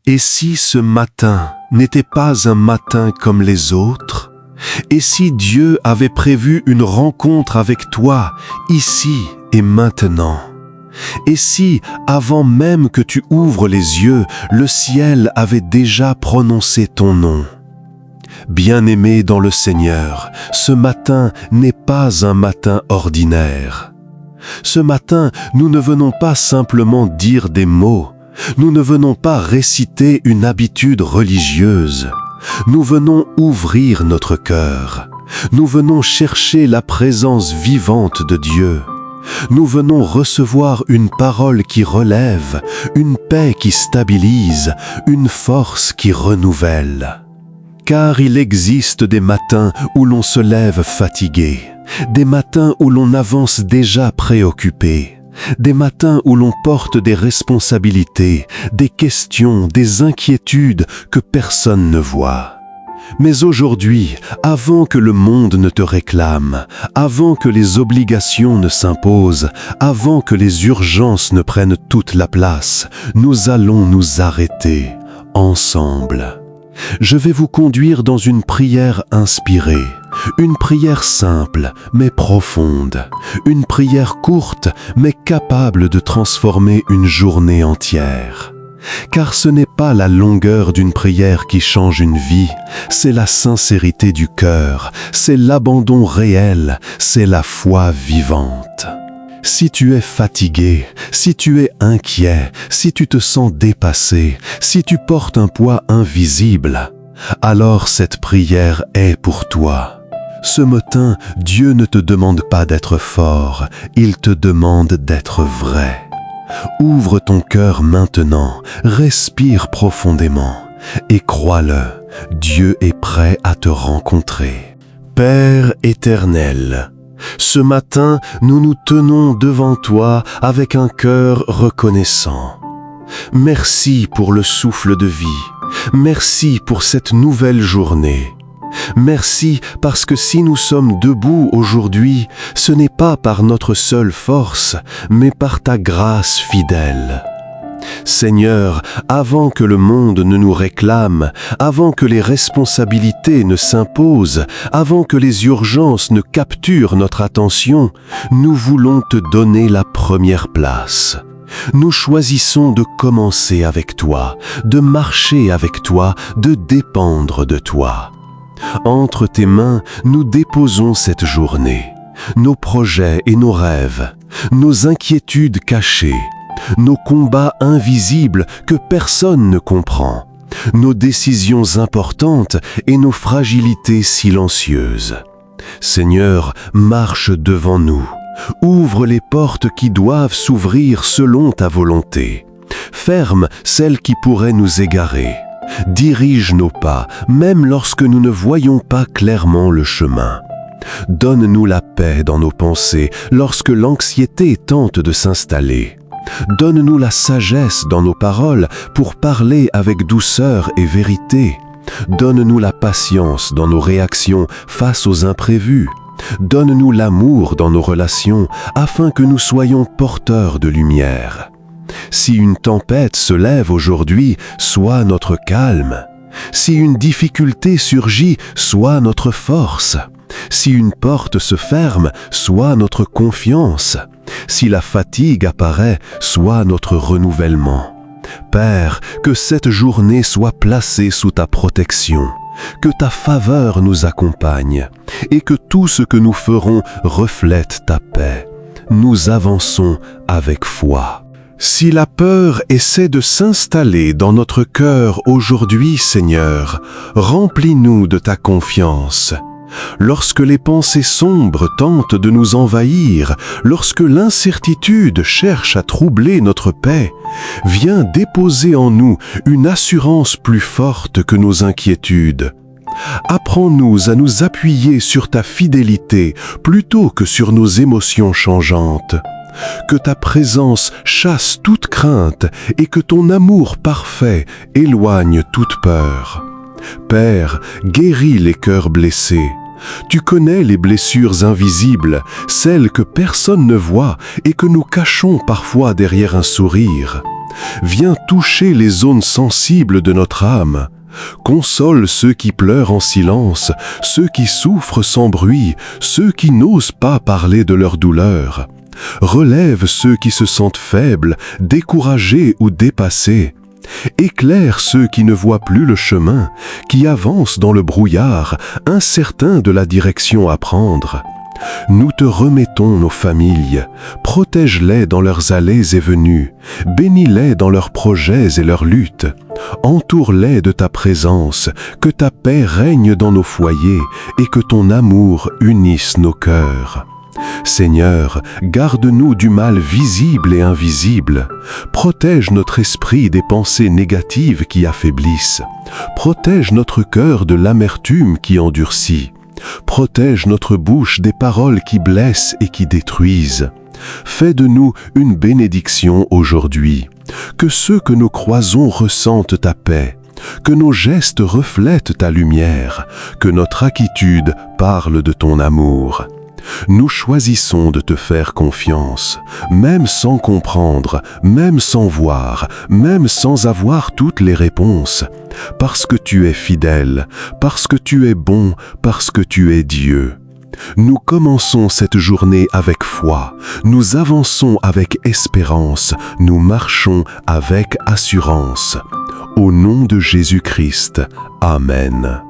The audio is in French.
Et si ce matin n'était pas un matin comme les autres? Et si Dieu avait prévu une rencontre avec toi, ici et maintenant? Et si, avant même que tu ouvres les yeux, le ciel avait déjà prononcé ton nom? Bien-aimé dans le Seigneur, ce matin n'est pas un matin ordinaire. Ce matin, nous ne venons pas simplement dire des mots, nous ne venons pas réciter une habitude religieuse. Nous venons ouvrir notre cœur. Nous venons chercher la présence vivante de Dieu. Nous venons recevoir une parole qui relève, une paix qui stabilise, une force qui renouvelle. Car il existe des matins où l'on se lève fatigué, des matins où l'on avance déjà préoccupé, des matins où l'on porte des responsabilités, des questions, des inquiétudes que personne ne voit. Mais aujourd'hui, avant que le monde ne te réclame, avant que les obligations ne s'imposent, avant que les urgences ne prennent toute la place, nous allons nous arrêter, ensemble. Je vais vous conduire dans une prière inspirée, une prière simple mais profonde, une prière courte mais capable de transformer une journée entière. Car ce n'est pas la longueur d'une prière qui change une vie, c'est la sincérité du cœur, c'est l'abandon réel, c'est la foi vivante. Si tu es fatigué, si tu es inquiet, si tu te sens dépassé, si tu portes un poids invisible, alors cette prière est pour toi. Ce matin, Dieu ne te demande pas d'être fort, il te demande d'être vrai. Ouvre ton cœur maintenant, respire profondément et crois-le, Dieu est prêt à te rencontrer. Père éternel, ce matin, nous nous tenons devant toi avec un cœur reconnaissant. Merci pour le souffle de vie. Merci pour cette nouvelle journée. Merci parce que si nous sommes debout aujourd'hui, ce n'est pas par notre seule force, mais par ta grâce fidèle. Seigneur, avant que le monde ne nous réclame, avant que les responsabilités ne s'imposent, avant que les urgences ne capturent notre attention, nous voulons te donner la première place. Nous choisissons de commencer avec toi, de marcher avec toi, de dépendre de toi. Entre tes mains, nous déposons cette journée, nos projets et nos rêves, nos inquiétudes cachées, nos combats invisibles que personne ne comprend, nos décisions importantes et nos fragilités silencieuses. Seigneur, marche devant nous, ouvre les portes qui doivent s'ouvrir selon ta volonté, ferme celles qui pourraient nous égarer, dirige nos pas, même lorsque nous ne voyons pas clairement le chemin. Donne-nous la paix dans nos pensées lorsque l'anxiété tente de s'installer. Donne-nous la sagesse dans nos paroles pour parler avec douceur et vérité. Donne-nous la patience dans nos réactions face aux imprévus. Donne-nous l'amour dans nos relations afin que nous soyons porteurs de lumière. Si une tempête se lève aujourd'hui, sois notre calme. Si une difficulté surgit, sois notre force. Si une porte se ferme, sois notre confiance. Si la fatigue apparaît, sois notre renouvellement. Père, que cette journée soit placée sous ta protection, que ta faveur nous accompagne et que tout ce que nous ferons reflète ta paix. Nous avançons avec foi. Si la peur essaie de s'installer dans notre cœur aujourd'hui, Seigneur, remplis-nous de ta confiance. Lorsque les pensées sombres tentent de nous envahir, lorsque l'incertitude cherche à troubler notre paix, viens déposer en nous une assurance plus forte que nos inquiétudes. Apprends-nous à nous appuyer sur ta fidélité plutôt que sur nos émotions changeantes. Que ta présence chasse toute crainte et que ton amour parfait éloigne toute peur. Père, guéris les cœurs blessés. Tu connais les blessures invisibles, celles que personne ne voit et que nous cachons parfois derrière un sourire. Viens toucher les zones sensibles de notre âme. Console ceux qui pleurent en silence, ceux qui souffrent sans bruit, ceux qui n'osent pas parler de leur douleur. Relève ceux qui se sentent faibles, découragés ou dépassés. Éclaire ceux qui ne voient plus le chemin, qui avancent dans le brouillard, incertains de la direction à prendre. Nous te remettons nos familles, protège-les dans leurs allées et venues, bénis-les dans leurs projets et leurs luttes, entoure-les de ta présence, que ta paix règne dans nos foyers et que ton amour unisse nos cœurs. Seigneur, garde-nous du mal visible et invisible. Protège notre esprit des pensées négatives qui affaiblissent. Protège notre cœur de l'amertume qui endurcit. Protège notre bouche des paroles qui blessent et qui détruisent. Fais de nous une bénédiction aujourd'hui. Que ceux que nous croisons ressentent ta paix. Que nos gestes reflètent ta lumière. Que notre attitude parle de ton amour. Nous choisissons de te faire confiance, même sans comprendre, même sans voir, même sans avoir toutes les réponses, parce que tu es fidèle, parce que tu es bon, parce que tu es Dieu. Nous commençons cette journée avec foi, nous avançons avec espérance, nous marchons avec assurance. Au nom de Jésus-Christ, Amen.